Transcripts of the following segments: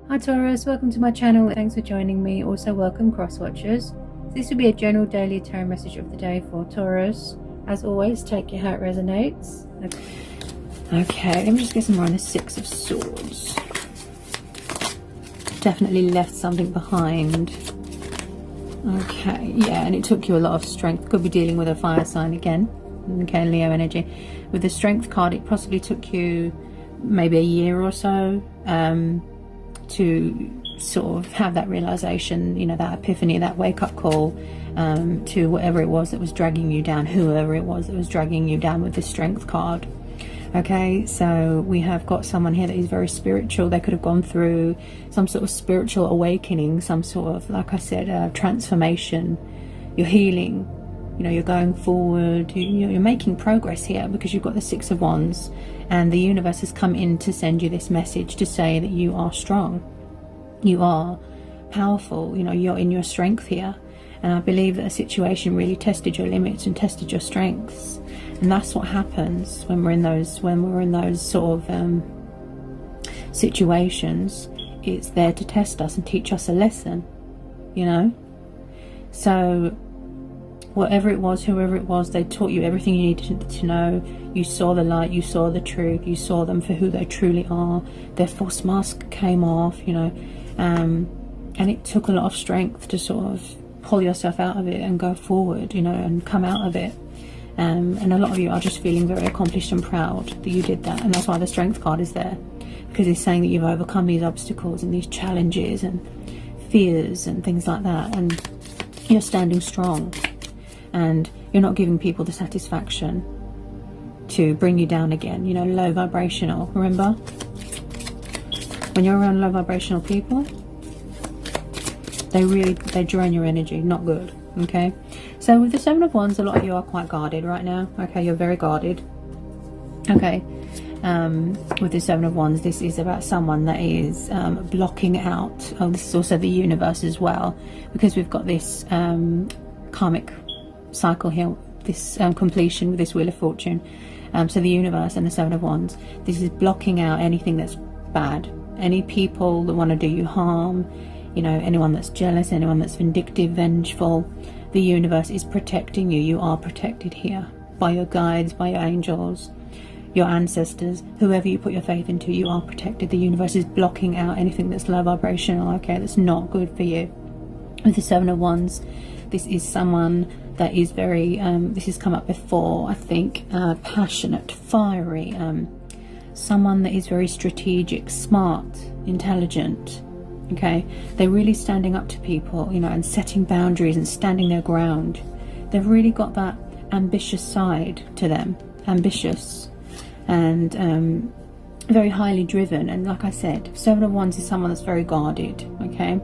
Hi Taurus, welcome to my channel. Thanks for joining me. Also welcome cross watchers. This will be a general daily tarot message of the day for Taurus. As always, take your how it resonates. Okay, let me just get some more on the Six of Swords. Definitely left something behind. Okay, yeah, and it took you a lot of strength. Could be dealing with a fire sign again. Okay, Leo energy. With the Strength card, it possibly took you maybe a year or so to sort of have that realization, you know, that epiphany, that wake-up call to whatever it was that was dragging you down, whoever it was that was dragging you down with the Strength card. Okay, so we have got someone here that is very spiritual. They could have gone through some sort of spiritual awakening, some sort of, like I said, transformation. You're healing, you know, you're going forward, you're making progress here because you've got the Six of Wands, and the universe has come in to send you this message to say that you are strong, you are powerful, you know, you're in your strength here. And I believe that a situation really tested your limits and tested your strengths, and that's what happens when we're in those sort of situations. It's there to test us and teach us a lesson, you know. So whatever it was, whoever it was, they taught you everything you needed to know. You saw the light, you saw the truth, you saw them for who they truly are. Their false mask came off, you know, and it took a lot of strength to sort of pull yourself out of it and go forward, you know, and come out of it. And a lot of you are just feeling very accomplished and proud that you did that, and that's why the Strength card is there, because it's saying that you've overcome these obstacles and these challenges and fears and things like that, and you're standing strong. And you're not giving people the satisfaction to bring you down again, you know, low vibrational. Remember, when you're around low vibrational people, they drain your energy. Not good. Okay, so with the Seven of Wands, a lot of you are quite guarded right now. Okay, you're very guarded. Okay, with the Seven of Wands, this is about someone that is blocking out. Oh, this is also the universe as well, because we've got this karmic cycle here, this completion with this Wheel of Fortune. So the universe and the Seven of Wands, this is blocking out anything that's bad, any people that want to do you harm, you know, anyone that's jealous, anyone that's vindictive, vengeful. The universe is protecting you. You are protected here by your guides, by your angels, your ancestors, whoever you put your faith into. You are protected. The universe is blocking out anything that's low vibrational, okay, that's not good for you. With the Seven of Wands, this is someone that is very this has come up before, I think, passionate, fiery, someone that is very strategic, smart, intelligent. Okay, they're really standing up to people, you know, and setting boundaries and standing their ground. They've really got that ambitious side to them, ambitious and very highly driven. And like I said, Seven of Wands is someone that's very guarded. Okay,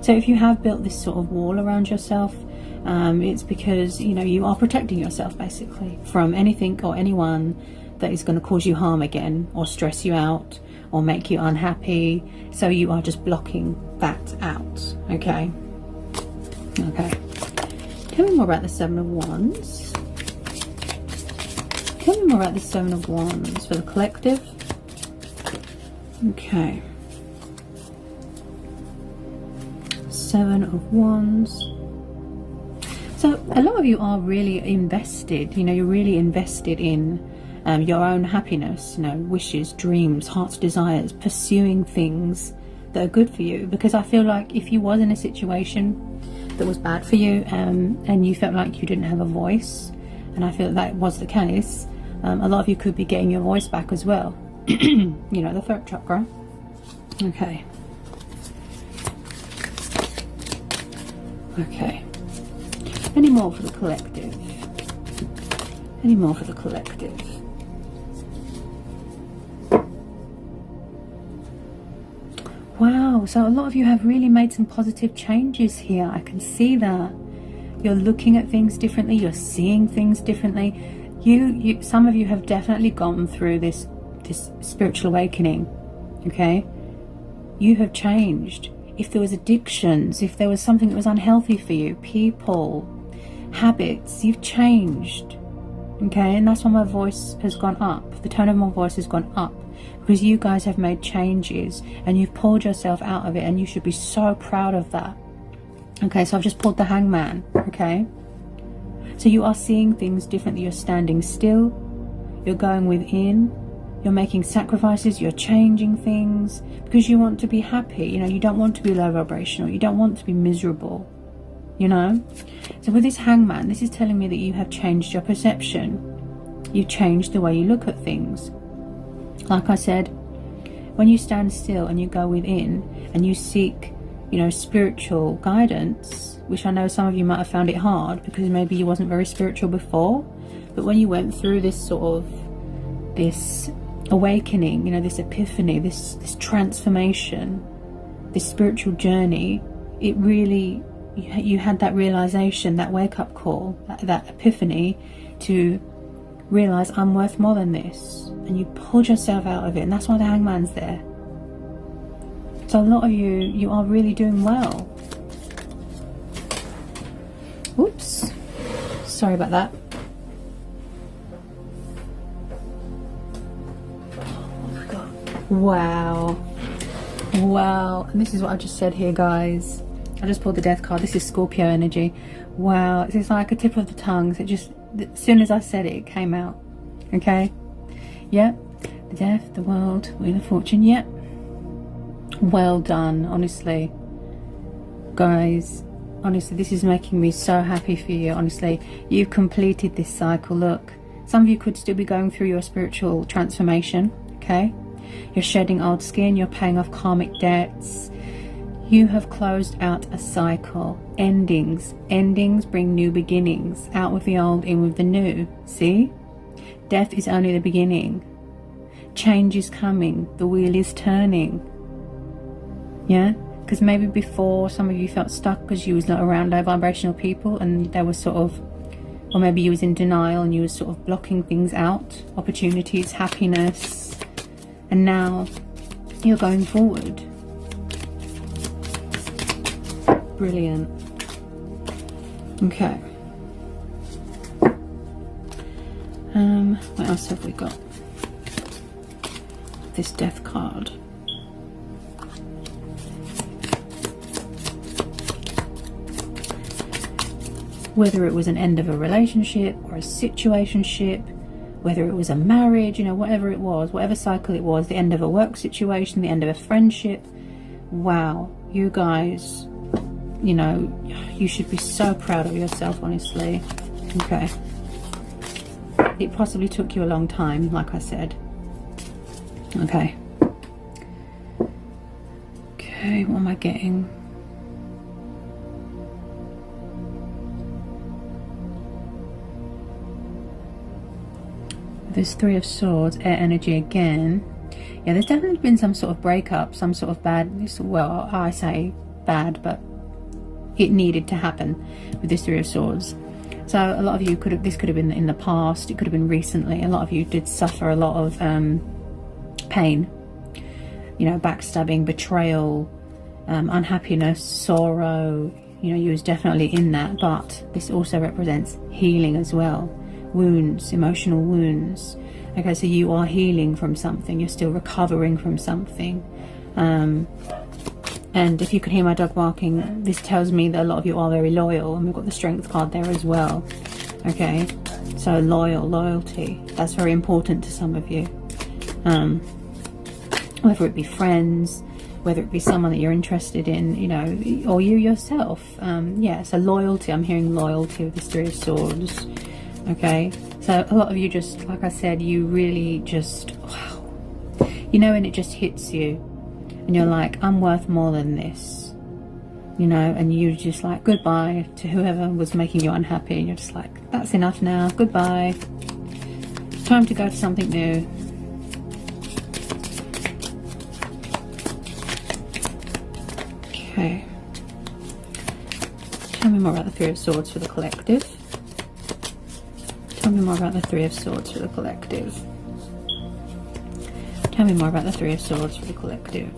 so if you have built this sort of wall around yourself, it's because, you know, you are protecting yourself basically from anything or anyone that is going to cause you harm again, or stress you out, or make you unhappy. So you are just blocking that out. Okay, okay, tell me more about the Seven of Wands. Tell me more about the Seven of Wands for the collective. Okay, Seven of Wands. So a lot of you are really invested, you know, you're really invested in your own happiness, you know, wishes, dreams, heart's desires, pursuing things that are good for you. Because I feel like if you was in a situation that was bad for you, and you felt like you didn't have a voice, and I feel that was the case, a lot of you could be getting your voice back as well. You know, the throat chakra. Okay. Okay. Any more for the collective? Any more for the collective? Wow, so a lot of you have really made some positive changes here. I can see that. You're looking at things differently. You're seeing things differently. Some of you have definitely gone through this spiritual awakening. Okay? You have changed. If there was addictions, if there was something that was unhealthy for you, people, habits, you've changed. Okay, and that's why my voice has gone up. The tone of my voice has gone up, because you guys have made changes and you've pulled yourself out of it, and you should be so proud of that. Okay, so I've just pulled the Hangman. Okay, so you are seeing things differently. You're standing still, you're going within, you're making sacrifices, you're changing things because you want to be happy. You know, you don't want to be low vibrational, you don't want to be miserable, you know. So with this Hangman, this is telling me that you have changed your perception. You changed the way you look at things. Like I said, when you stand still and you go within and you seek, you know, spiritual guidance, which I know some of you might have found it hard because maybe you wasn't very spiritual before, but when you went through this sort of, this awakening, you know, this epiphany, this transformation, this spiritual journey, it really, you had that realization, that wake-up call, that epiphany to realize I'm worth more than this, and you pulled yourself out of it, and that's why the Hangman's there. So a lot of you are really doing well. Oops, sorry about that. Oh my god, wow, and this is what I just said here, guys. I just pulled the Death card. This is Scorpio energy. Wow, it's like a tip of the tongue. So it just, as soon as I said it, it came out. Okay, yep, the Death, the World, Wheel of Fortune. Yep, well done, honestly, guys. Honestly, this is making me so happy for you. Honestly, you've completed this cycle. Look, some of you could still be going through your spiritual transformation. Okay, you're shedding old skin, you're paying off karmic debts. You have closed out a cycle. Endings bring new beginnings. Out with the old, in with the new. See, death is only the beginning. Change is coming, the wheel is turning. Yeah, because maybe before some of you felt stuck because you was not around low vibrational people, and there was sort of, or maybe you was in denial and you was sort of blocking things out, opportunities, happiness, and now you're going forward. Brilliant. Okay, what else have we got? This Death card. Whether it was an end of a relationship or a situationship, whether it was a marriage, you know, whatever it was, whatever cycle it was, the end of a work situation, the end of a friendship. Wow, you guys, you know, you should be so proud of yourself, honestly. Okay, it possibly took you a long time, like I said. Okay, what am I getting? There's Three of Swords, air energy again. Yeah, there's definitely been some sort of breakup, some sort of bad, well, I say bad, but it needed to happen with this Three of Swords. So a lot of you could have, this could have been in the past, it could have been recently. A lot of you did suffer a lot of pain, you know, backstabbing, betrayal, unhappiness, sorrow. You know, you was definitely in that, but this also represents healing as well. Wounds, emotional wounds. Okay, so you are healing from something, you're still recovering from something. And if you can hear my dog barking, this tells me that a lot of you are very loyal, and we've got the Strength card there as well. Okay, so loyalty, that's very important to some of you. Whether it be friends, whether it be someone that you're interested in, you know, or you yourself. Yeah, so loyalty, I'm hearing loyalty with this Three of Swords. Okay, so a lot of you just, like I said, you really just, wow, you know, and it just hits you and you're like, I'm worth more than this, you know, and you just like, goodbye to whoever was making you unhappy, and you're just like, that's enough now, goodbye, it's time to go to something new. Okay, tell me more about the Three of Swords for the collective. Tell me more about the Three of Swords for the collective. Tell me more about the Three of Swords for the collective.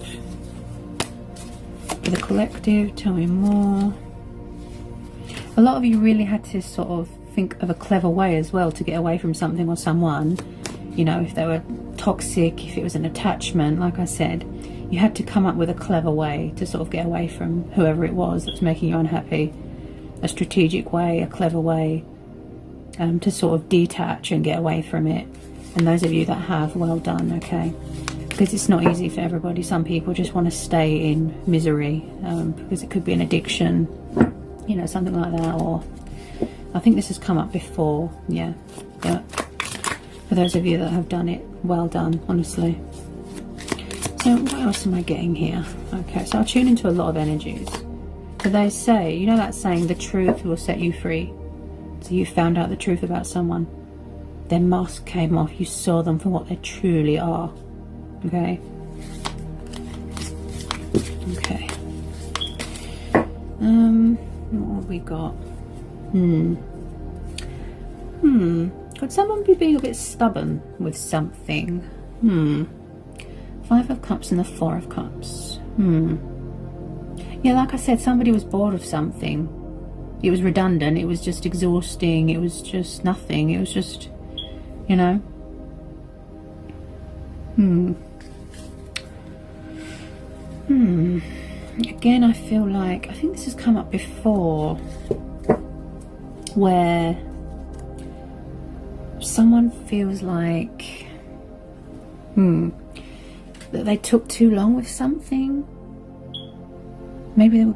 For the collective, tell me more. A lot of you really had to sort of think of a clever way as well to get away from something or someone. You know, if they were toxic, if it was an attachment, like I said, you had to come up with a clever way to sort of get away from whoever it was that was making you unhappy. A strategic way, a clever way to sort of detach and get away from it. And those of you that have, well done, okay? Because it's not easy for everybody. Some people just want to stay in misery because it could be an addiction, you know, something like that. Or I think this has come up before. Yeah. For those of you that have done it, well done, honestly. So what else am I getting here? Okay, so I'll tune into a lot of energies. So they say, you know that saying, the truth will set you free. So you found out the truth about someone. Their mask came off. You saw them for what they truly are. Okay. Okay. What have we got? Could someone be being a bit stubborn with something? 5 of Cups and the 4 of Cups. Yeah, like I said, somebody was bored of something. It was redundant. It was just exhausting. It was just nothing. It was just, you know. Again, I feel like, I think this has come up before, where someone feels like that they took too long with something. Maybe they were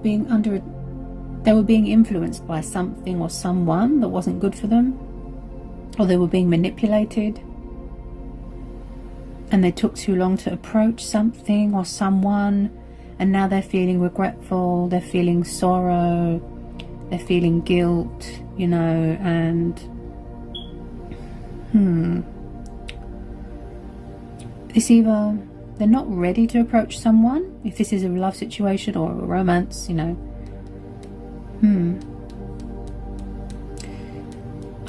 being influenced by something or someone that wasn't good for them, or they were being manipulated, and they took too long to approach something or someone, and now they're feeling regretful, they're feeling sorrow, they're feeling guilt, you know, and it's either they're not ready to approach someone, if this is a love situation or a romance, you know.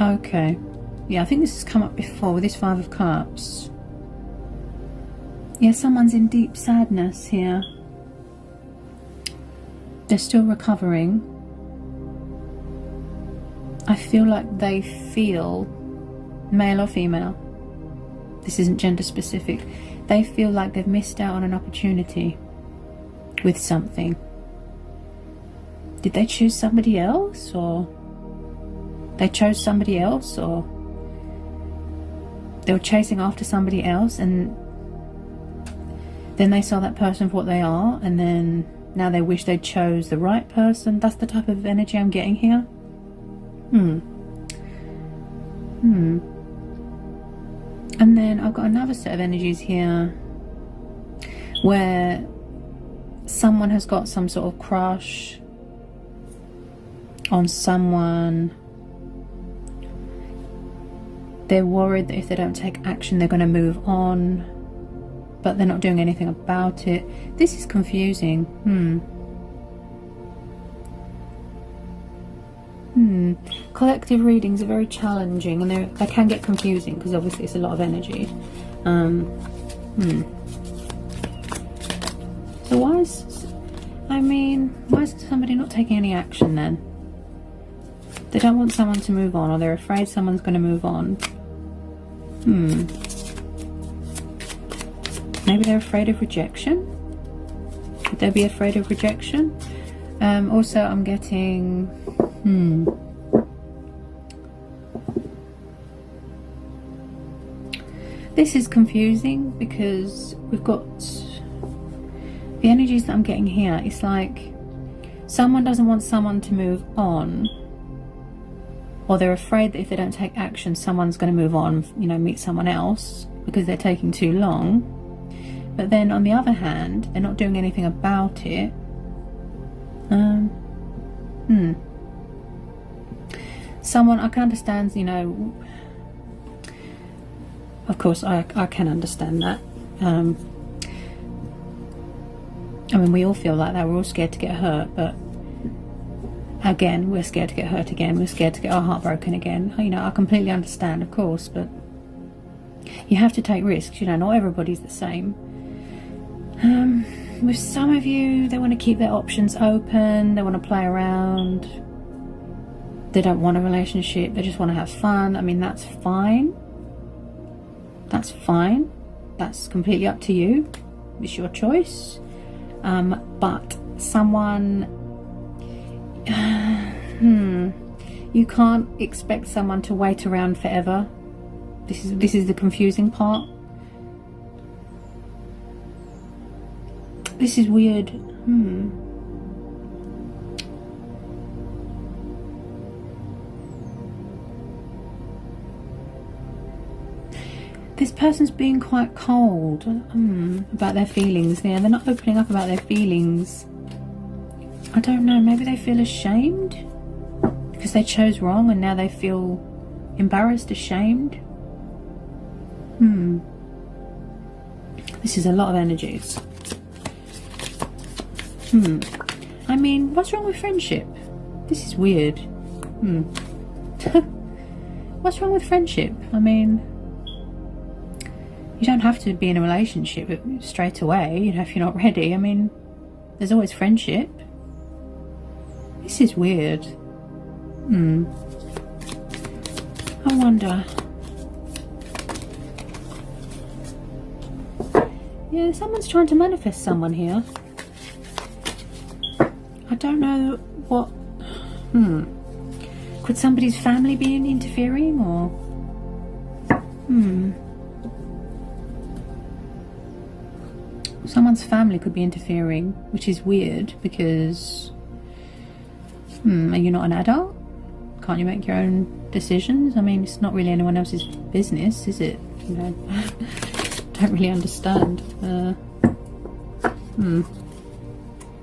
Okay. Yeah, I think this has come up before with this 5 of Cups. Yeah, someone's in deep sadness here. They're still recovering. I feel like they feel, male or female, this isn't gender specific, they feel like they've missed out on an opportunity with something. Did they choose somebody else, or they chose somebody else, or they were chasing after somebody else, and then they saw that person for what they are, and then now they wish they chose the right person? That's the type of energy I'm getting here. And then I've got another set of energies here where someone has got some sort of crush on someone. They're worried that if they don't take action they're going to move on, but they're not doing anything about it. This is confusing. Collective readings are very challenging, and they can get confusing because obviously it's a lot of energy. So why is somebody not taking any action then? They don't want someone to move on, or they're afraid someone's going to move on. Maybe they're afraid of rejection. Could they be afraid of rejection? Also, I'm getting this is confusing because we've got the energies that I'm getting here. It's like someone doesn't want someone to move on, or they're afraid that if they don't take action someone's going to move on, you know, meet someone else because they're taking too long. But then on the other hand, they're not doing anything about it. Someone, I can understand, you know, of course I can understand that. I mean, we all feel like that. We're all scared to get hurt, but again, we're scared to get hurt again. We're scared to get our heart broken again. You know, I completely understand, of course, but you have to take risks. You know, not everybody's the same. With some of you, they want to keep their options open. They want to play around. They don't want a relationship. They just want to have fun. I mean, that's fine. That's fine. that's completely up to you. It's your choice. But someone, you can't expect someone to wait around forever. This is the confusing part. This is weird. This person's being quite cold about their feelings. Yeah, they're not opening up about their feelings. I don't know, maybe they feel ashamed because they chose wrong and now they feel embarrassed, ashamed. This is a lot of energies. I mean, what's wrong with friendship? This is weird. What's wrong with friendship? I mean, you don't have to be in a relationship straight away, you know, if you're not ready. I mean, there's always friendship. This is weird. I wonder. Yeah, someone's trying to manifest someone here. I don't know what. Could somebody's family be interfering, or? Someone's family could be interfering, which is weird because. Are you not an adult? Can't you make your own decisions? I mean, it's not really anyone else's business, is it? You know, don't really understand. Or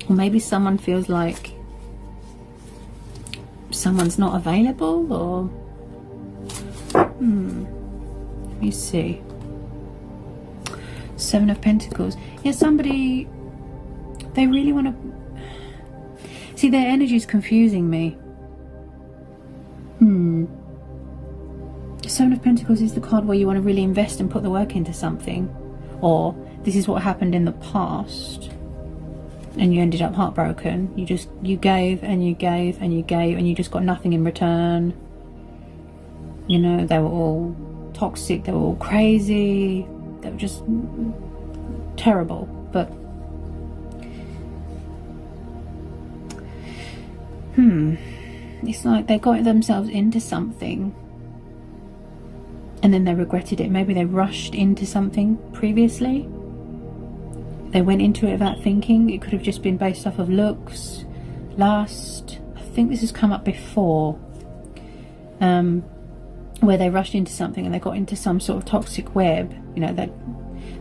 maybe someone feels like someone's not available, or let me see. 7 of Pentacles. Yeah, somebody, they really want to see, their energy is confusing me. 7 of Pentacles is the card where you want to really invest and put the work into something, or this is what happened in the past and you ended up heartbroken. You gave and you gave and you gave and you just got nothing in return. You know, they were all toxic, they were all crazy, they were just terrible. But it's like they got themselves into something and then they regretted it. Maybe they rushed into something previously. They went into it without thinking. It could have just been based off of looks, lust. I think this has come up before, where they rushed into something and they got into some sort of toxic web. You know,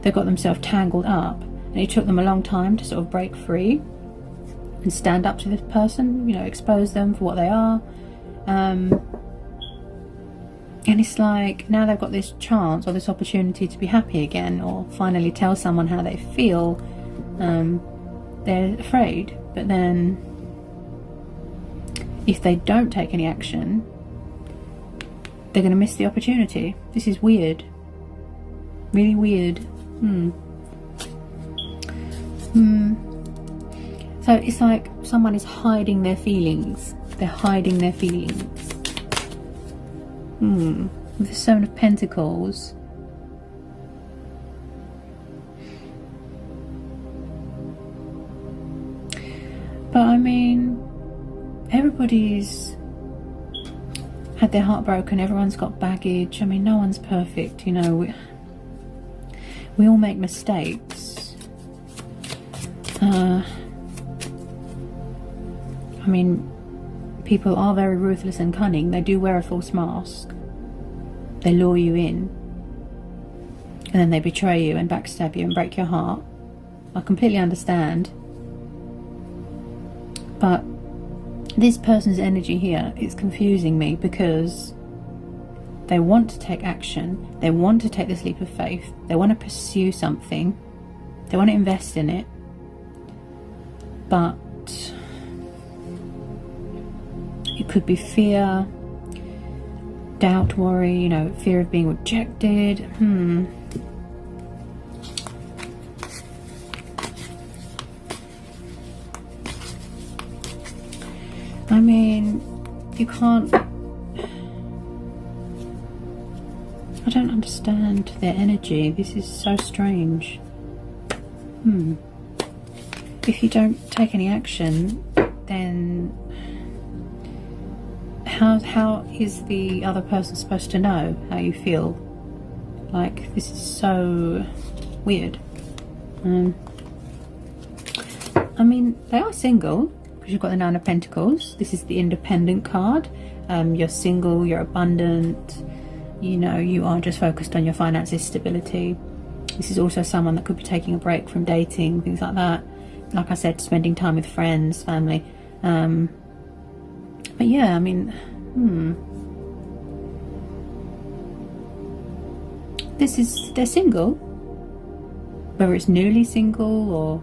they got themselves tangled up, and it took them a long time to sort of break free and stand up to this person. You know, expose them for what they are. And it's like now they've got this chance or this opportunity to be happy again, or finally tell someone how they feel. They're afraid, but then if they don't take any action, they're going to miss the opportunity. This is weird, really weird. So it's like someone is hiding their feelings. They're hiding their feelings. With the 7 of Pentacles. But I mean, everybody's had their heart broken. Everyone's got baggage. I mean, no one's perfect, you know. We all make mistakes. I mean, people are very ruthless and cunning. They do wear a false mask. They lure you in, and then they betray you and backstab you and break your heart. I completely understand. But this person's energy here is confusing me, because they want to take action. They want to take this leap of faith. They want to pursue something. They want to invest in it. But it could be fear, doubt, worry, you know, fear of being rejected. I mean, you can't, I don't understand their energy. This is so strange. If you don't take any action, then how is the other person supposed to know how you feel? Like, this is so weird. I mean, they are single, because you've got the Nine of Pentacles. This is the independent card. You're single, you're abundant, you know, you are just focused on your finances, stability. This is also someone that could be taking a break from dating, things like that. Like I said, spending time with friends, family. But yeah, I mean, they're single. Whether it's newly single or,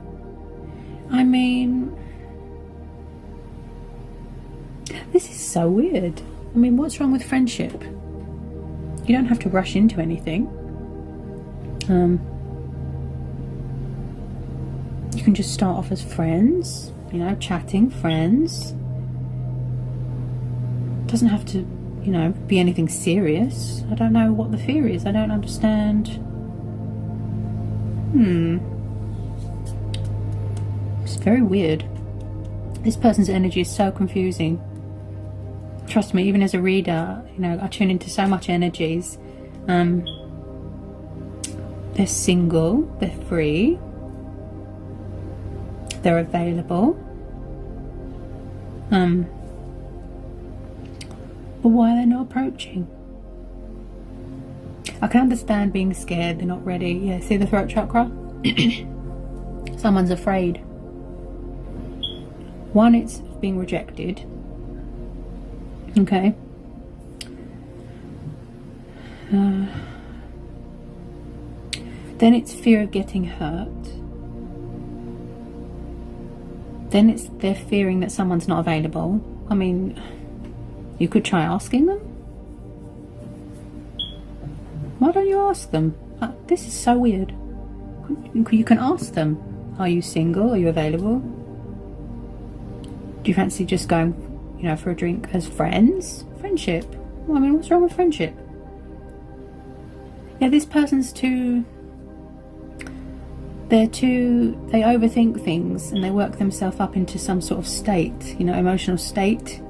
I mean, this is so weird. I mean, what's wrong with friendship? You don't have to rush into anything. You can just start off as friends, you know, chatting, friends. Doesn't have to, you know, be anything serious. I don't know what the fear is. I don't understand. It's very weird. This person's energy is so confusing. Trust me, even as a reader, you know, I tune into so much energies. They're single, they're free, they're available. But why are they not approaching? I can understand being scared, they're not ready. Yeah, see the throat chakra? Someone's afraid. One, it's being rejected. Okay. Then it's fear of getting hurt. Then it's they're fearing that someone's not available. I mean, you could try asking them. Why don't you ask them? This is so weird. You can ask them, are you single? Are you available? Do you fancy just going, you know, for a drink as friends? Friendship. Well, I mean, what's wrong with friendship? Yeah, this person's too... they overthink things and they work themselves up into some sort of state, you know, emotional state.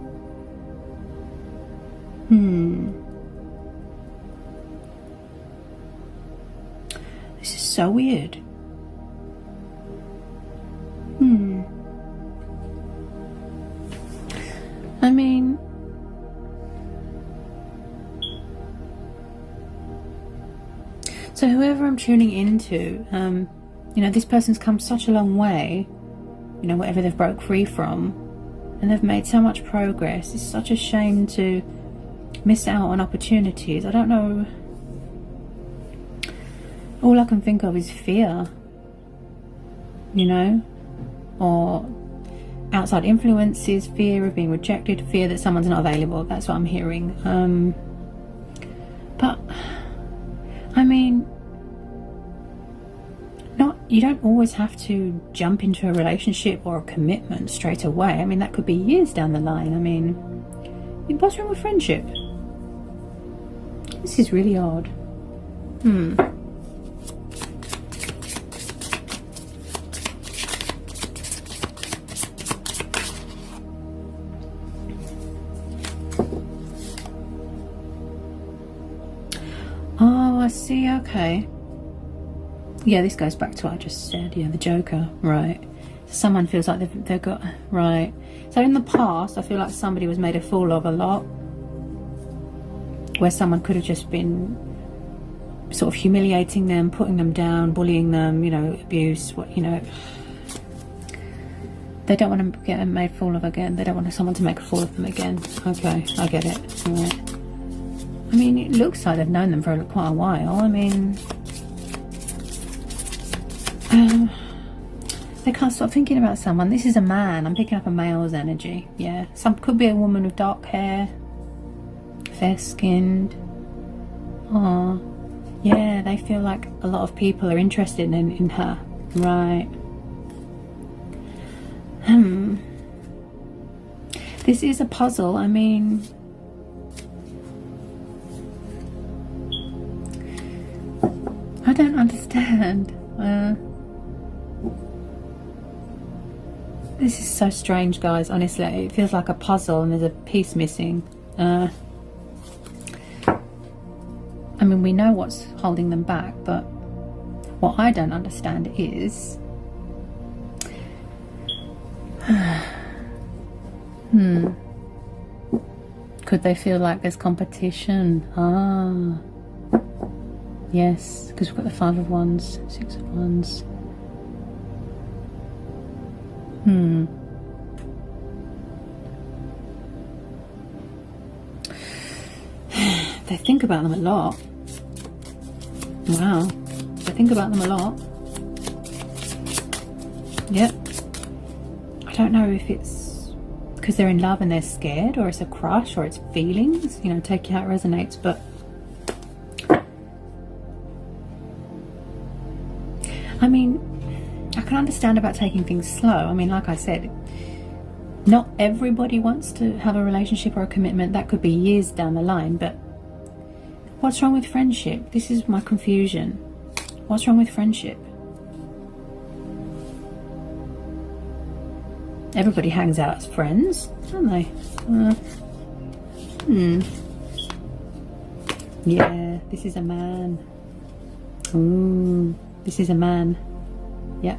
This is so weird. I mean, so whoever I'm tuning into, you know, this person's come such a long way, you know, whatever they've broke free from, and they've made so much progress. It's such a shame to miss out on opportunities. I don't know. All I can think of is fear, you know, or outside influences, fear of being rejected, fear that someone's not available. That's what I'm hearing. But I mean, you don't always have to jump into a relationship or a commitment straight away. I mean, that could be years down the line. I mean, what's wrong with friendship? This is really odd. Oh, I see. Okay. Yeah, this goes back to what I just said. Yeah, the Joker. Right. So someone feels like they've got... Right. So in the past, I feel like somebody was made a fool of a lot. Where someone could have just been sort of humiliating them, putting them down, bullying them, you know, abuse, you know. They don't want to get made a fool of again. They don't want someone to make a fool of them again. Okay, I get it. All right. I mean, it looks like they've known them for quite a while. I mean... they can't stop thinking about someone. This is a man. I'm picking up a male's energy. Yeah. Could be a woman with dark hair. Fair-skinned. Oh, yeah, they feel like a lot of people are interested in her. Right. This is a puzzle. I mean, This is so strange, guys. Honestly, it feels like a puzzle and there's a piece missing. I mean, we know what's holding them back, but what I don't understand is could they feel like there's competition? Yes, because we've got the 5 of Wands, 6 of Wands. They think about them a lot. Wow, they think about them a lot. Yep. I don't know if it's because they're in love and they're scared, or it's a crush, or it's feelings, you know, take it how it resonates. But I mean, I can understand about taking things slow. I mean, like I said, not everybody wants to have a relationship or a commitment. That could be years down the line. But what's wrong with friendship? This is my confusion. What's wrong with friendship? Everybody hangs out as friends, don't they? Yeah, this is a man. Ooh, this is a man. Yeah.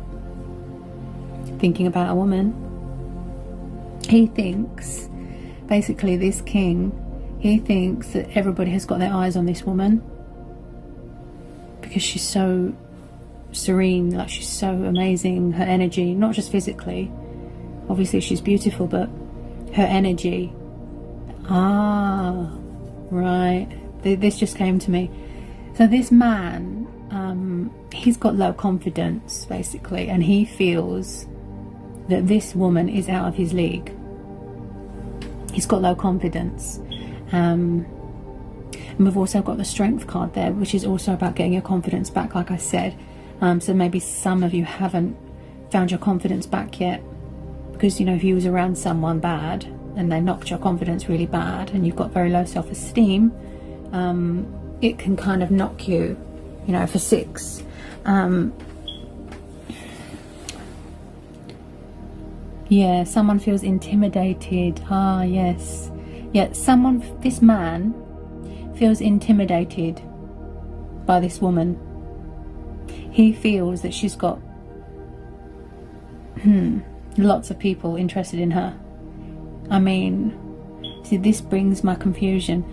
Thinking about a woman. He thinks, basically this king, he thinks that everybody has got their eyes on this woman because she's so serene, like she's so amazing, her energy, not just physically, obviously she's beautiful, but her energy. Right, this just came to me. So this man, he's got low confidence basically, and he feels that this woman is out of his league. He's got low confidence. And we've also got the Strength card there, which is also about getting your confidence back, like I said. So maybe some of you haven't found your confidence back yet, because, you know, if you was around someone bad and they knocked your confidence really bad and you've got very low self-esteem, it can kind of knock you, you know, for 6. Yeah, someone feels intimidated. Yes. Yeah, this man feels intimidated by this woman. He feels that she's got lots of people interested in her. I mean, see, this brings my confusion.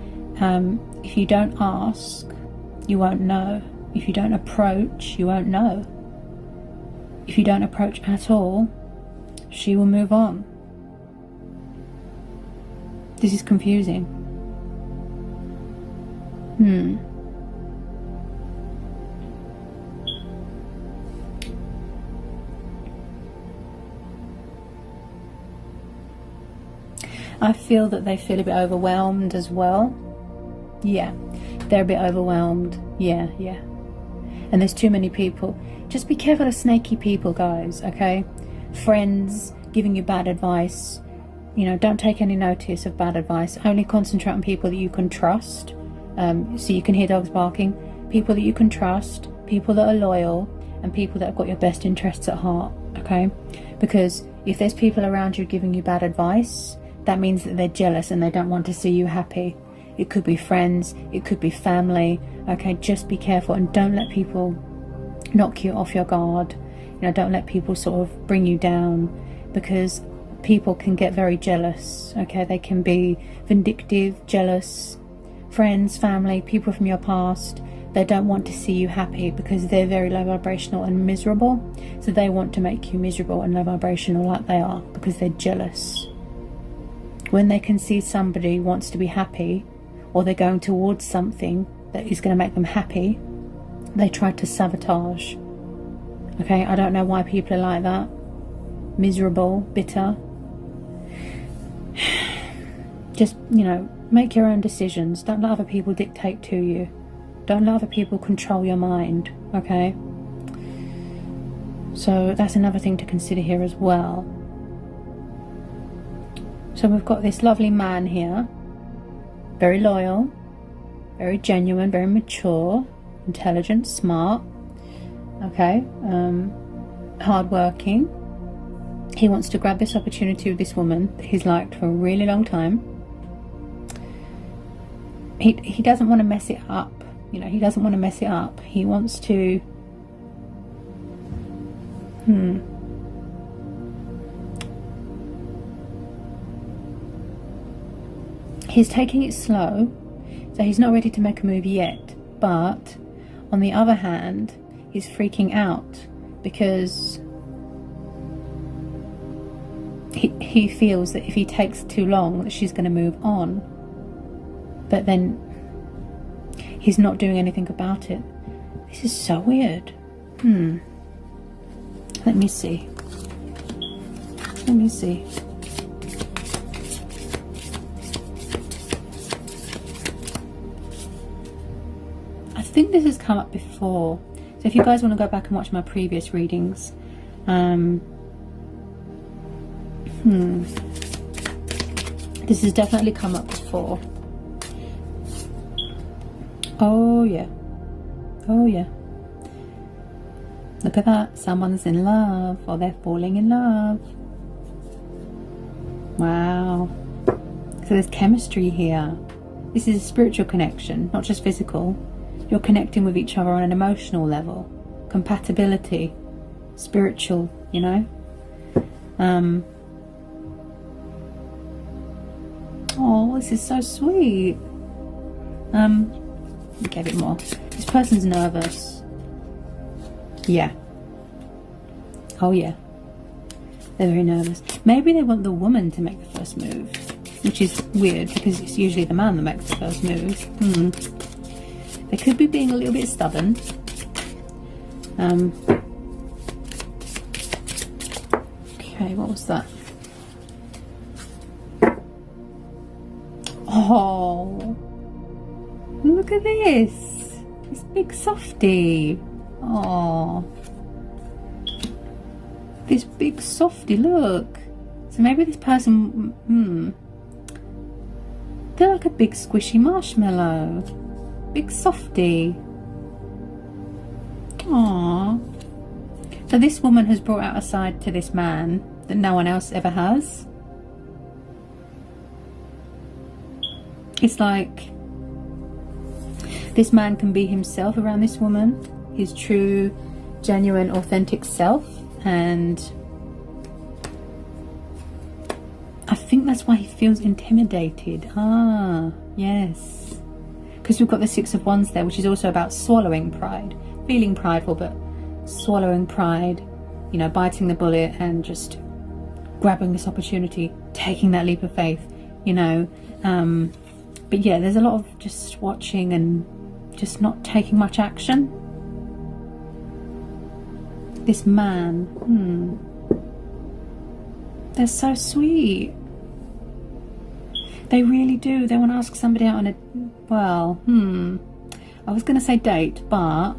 If you don't ask, you won't know. If you don't approach, you won't know. If you don't approach at all, she will move on. This is confusing. I feel that they feel a bit overwhelmed as well. Yeah, they're a bit overwhelmed. Yeah. And there's too many people. Just be careful of snaky people, guys, okay? Friends giving you bad advice. You know, don't take any notice of bad advice. Only concentrate on people that you can trust. So you can hear dogs barking. People that you can trust, people that are loyal, and people that have got your best interests at heart, okay? Because if there's people around you giving you bad advice, that means that they're jealous and they don't want to see you happy. It could be friends, it could be family, okay? Just be careful and don't let people knock you off your guard. You know, don't let people sort of bring you down, because people can get very jealous, okay? They can be vindictive, jealous. Friends, family, people from your past, they don't want to see you happy because they're very low vibrational and miserable. So they want to make you miserable and low vibrational like they are, because they're jealous. When they can see somebody wants to be happy, or they're going towards something that is going to make them happy, they try to sabotage. Okay, I don't know why people are like that. Miserable, bitter. Just, you know, make your own decisions. Don't let other people dictate to you. Don't let other people control your mind, okay? So that's another thing to consider here as well. So we've got this lovely man here. Very loyal, very genuine, very mature, intelligent, smart, okay, hardworking. He wants to grab this opportunity with this woman that he's liked for a really long time. He doesn't want to mess it up. You know, he doesn't want to mess it up. He wants to... He's taking it slow, so he's not ready to make a move yet. But on the other hand, he's freaking out because he feels that if he takes too long, that she's going to move on. But then he's not doing anything about it. This is so weird. Let me see. Let me see. I think this has come up before. So if you guys want to go back and watch my previous readings, this has definitely come up before. Oh yeah. Oh yeah. Look at that. Someone's in love, or they're falling in love. Wow. So there's chemistry here. This is a spiritual connection, not just physical. You're connecting with each other on an emotional level. Compatibility. Spiritual, you know. Oh, this is so sweet. Get it more. This person's nervous. Yeah. Oh yeah. They're very nervous. Maybe they want the woman to make the first move, which is weird because it's usually the man that makes the first move. They could be being a little bit stubborn. Okay, what was that? Oh, look at this. This big softie. Oh, this big softie, look. So maybe this person, they're like a big squishy marshmallow. Big softie. Aww. So this woman has brought out a side to this man that no one else ever has. It's like this man can be himself around this woman, his true, genuine, authentic self, and I think that's why he feels intimidated. Ah, yes. Because we've got the Six of Wands there, which is also about swallowing pride. Feeling prideful, but swallowing pride. You know, biting the bullet and just grabbing this opportunity, taking that leap of faith, you know. But yeah, there's a lot of just watching and just not taking much action. This man, they're so sweet. They really do. They want to ask somebody out on a, well, I was going to say date, but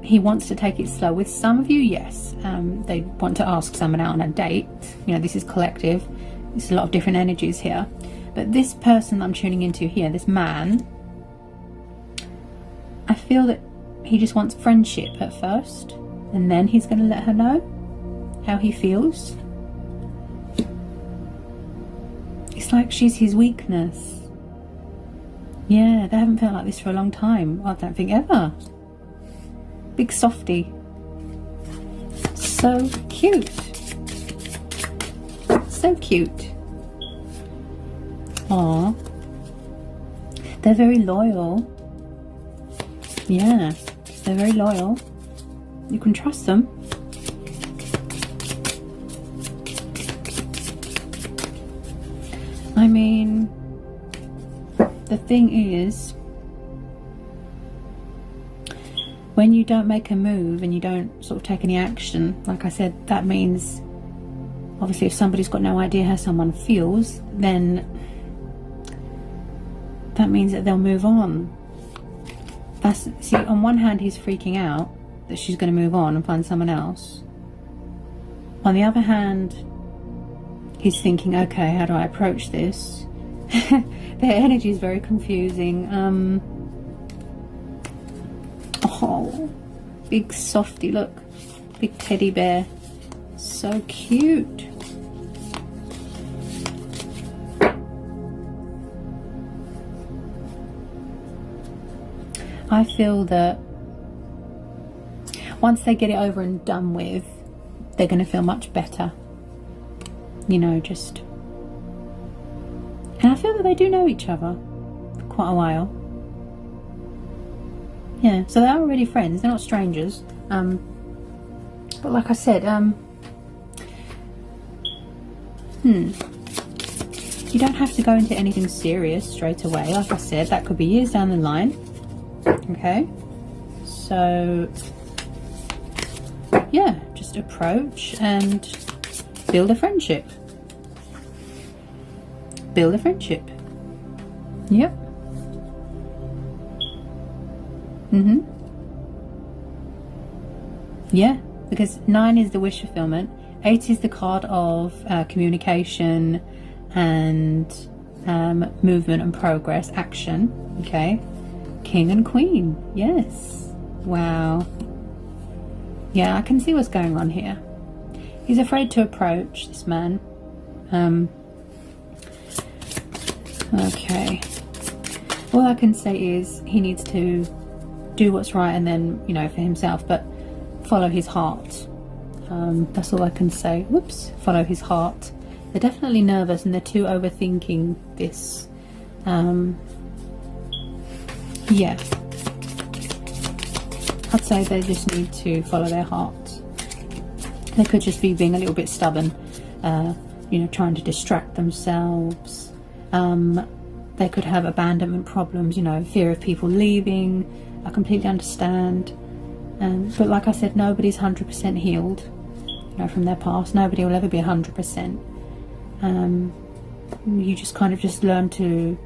he wants to take it slow. With some of you, yes, they want to ask someone out on a date. You know, this is collective. There's a lot of different energies here. But this person I'm tuning into here, this man, I feel that he just wants friendship at first, and then he's going to let her know how he feels. It's like she's his weakness. Yeah, they haven't felt like this for a long time. I don't think ever. Big softie. So cute. So cute. Aww. They're very loyal. Yeah, they're very loyal. You can trust them. I mean, the thing is, when you don't make a move and you don't sort of take any action, like I said, that means, obviously, if somebody's got no idea how someone feels, then that means that they'll move on. See, on one hand, he's freaking out that she's going to move on and find someone else. On the other hand, he's thinking, okay, how do I approach this? Their energy is very confusing. Oh, big softie, look. Big teddy bear. so cute. I feel that once they get it over and done with, they're going to feel much better. You know, just... And I feel that they do know each other for quite a while. Yeah, so they're already friends. They're not strangers. But like I said, you don't have to go into anything serious straight away. Like I said, that could be years down the line. Okay, so yeah, just approach and build a friendship. Build a friendship. Yep. Yeah, because 9 is the wish fulfillment. 8 is the card of communication and movement and progress, action. Okay. King and Queen. Yes. Wow. Yeah, I can see what's going on here. He's afraid to approach, this man. Okay. All I can say is he needs to do what's right, and then, you know, for himself, but follow his heart. That's all I can say. Whoops. Follow his heart. They're definitely nervous and they're too overthinking this. Yeah. I'd say they just need to follow their heart. They could just be being a little bit stubborn, you know, trying to distract themselves. They could have abandonment problems, you know, fear of people leaving. I completely understand. But like I said, nobody's 100% healed, you know, from their past. Nobody will ever be 100%. You just kind of just learn to,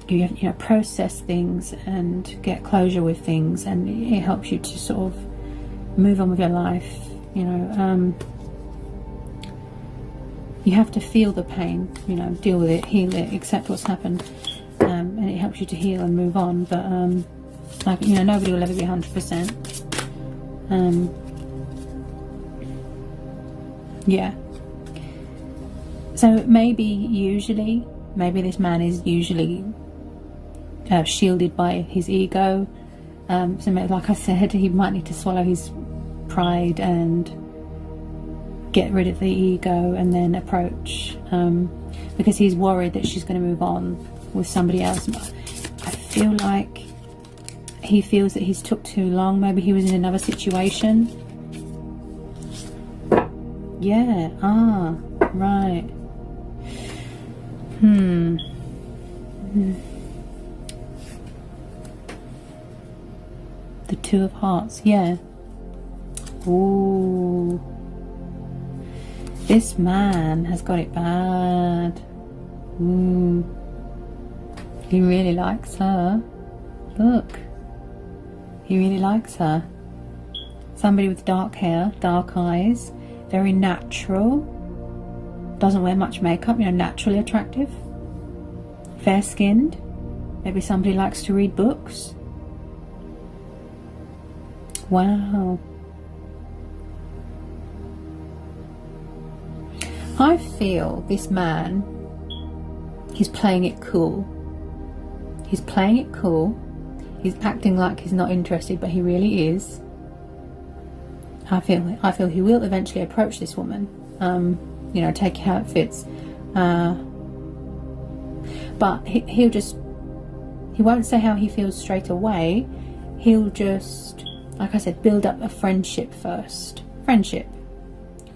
you know, process things and get closure with things, and it helps you to sort of move on with your life, you know. You have to feel the pain, you know, deal with it, heal it, accept what's happened, and it helps you to heal and move on. But like, you know, nobody will ever be 100%. Yeah. So maybe this man is usually shielded by his ego. So maybe, like I said, he might need to swallow his pride and get rid of the ego and then approach, because he's worried that she's going to move on with somebody else. I feel like he feels that he's took too long. Maybe he was in another situation. Yeah. Ah, right. The 2 of Hearts. Yeah. Ooh. This man has got it bad. Ooh. He really likes her. Look. He really likes her. Somebody with dark hair, dark eyes, very natural. Doesn't wear much makeup, you know, naturally attractive. Fair skinned. Maybe somebody likes to read books. Wow. I feel this man, he's playing it cool. He's playing it cool. He's acting like he's not interested, but he really is. I feel he will eventually approach this woman. You know, take how it fits. But he won't say how he feels straight away. He'll just, like I said, build up a friendship first. Friendship.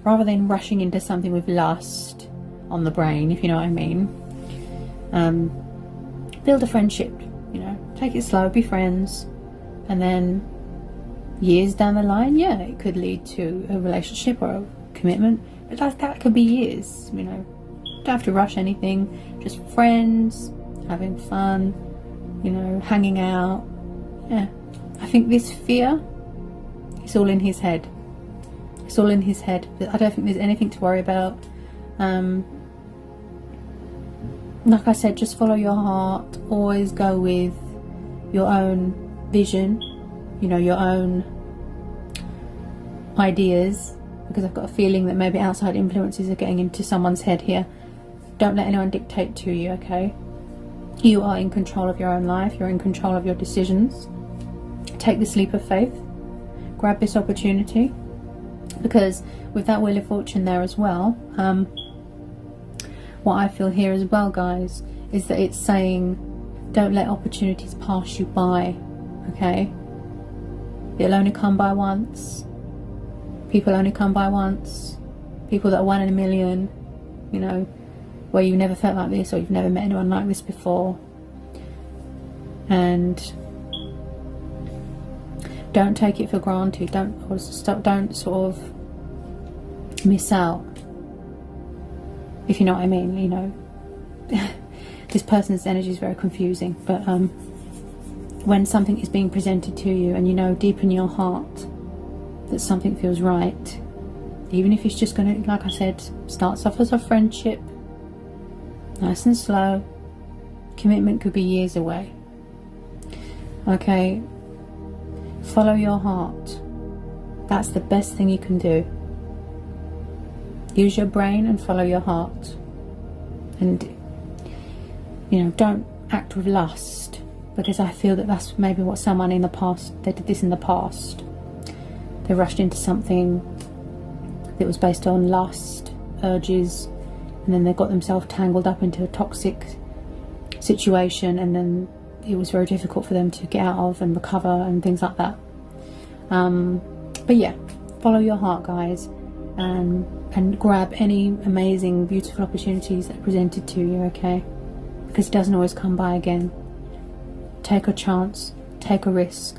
Rather than rushing into something with lust on the brain, if you know what I mean. Build a friendship, you know. Take it slow, be friends. And then years down the line, yeah, it could lead to a relationship or a commitment. But that could be years, you know. Don't have to rush anything. Just friends, having fun, you know, hanging out. Yeah. I think this fear, it's all in his head. It's all in his head. I don't think there's anything to worry about. Like I said, just follow your heart. Always go with your own vision, you know, your own ideas. because I've got a feeling that maybe outside influences are getting into someone's head here. Don't let anyone dictate to you, okay? You are in control of your own life. You're in control of your decisions. Take this leap of faith. Grab this opportunity, because with that Wheel of Fortune there as well, what I feel here as well, guys, is that it's saying don't let opportunities pass you by, okay? It'll only come by once. People only come by once. People that are 1 in a million, you know, where you never felt like this, or you've never met anyone like this before. And don't take it for granted. Don't sort of miss out, if you know what I mean. You know, this person's energy is very confusing, but when something is being presented to you and you know deep in your heart that something feels right, even if it's just going to, like I said, starts off as a friendship, nice and slow, commitment could be years away, okay? Follow your heart. That's the best thing you can do. Use your brain and follow your heart. And, you know, don't act with lust, because I feel that that's maybe what someone in the past, they did this in the past. They rushed into something that was based on lust, urges, and then they got themselves tangled up into a toxic situation, and then it was very difficult for them to get out of and recover and things like that. But yeah, follow your heart, guys, and grab any amazing, beautiful opportunities that are presented to you, okay? Because it doesn't always come by again. Take a chance, take a risk.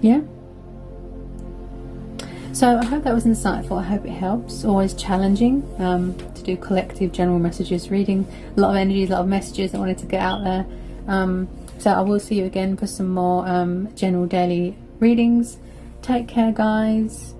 Yeah? So I hope that was insightful. I hope it helps. Always challenging to do collective general messages reading. A lot of energies, a lot of messages I wanted to get out there. So I will see you again for some more general daily readings. Take care, guys.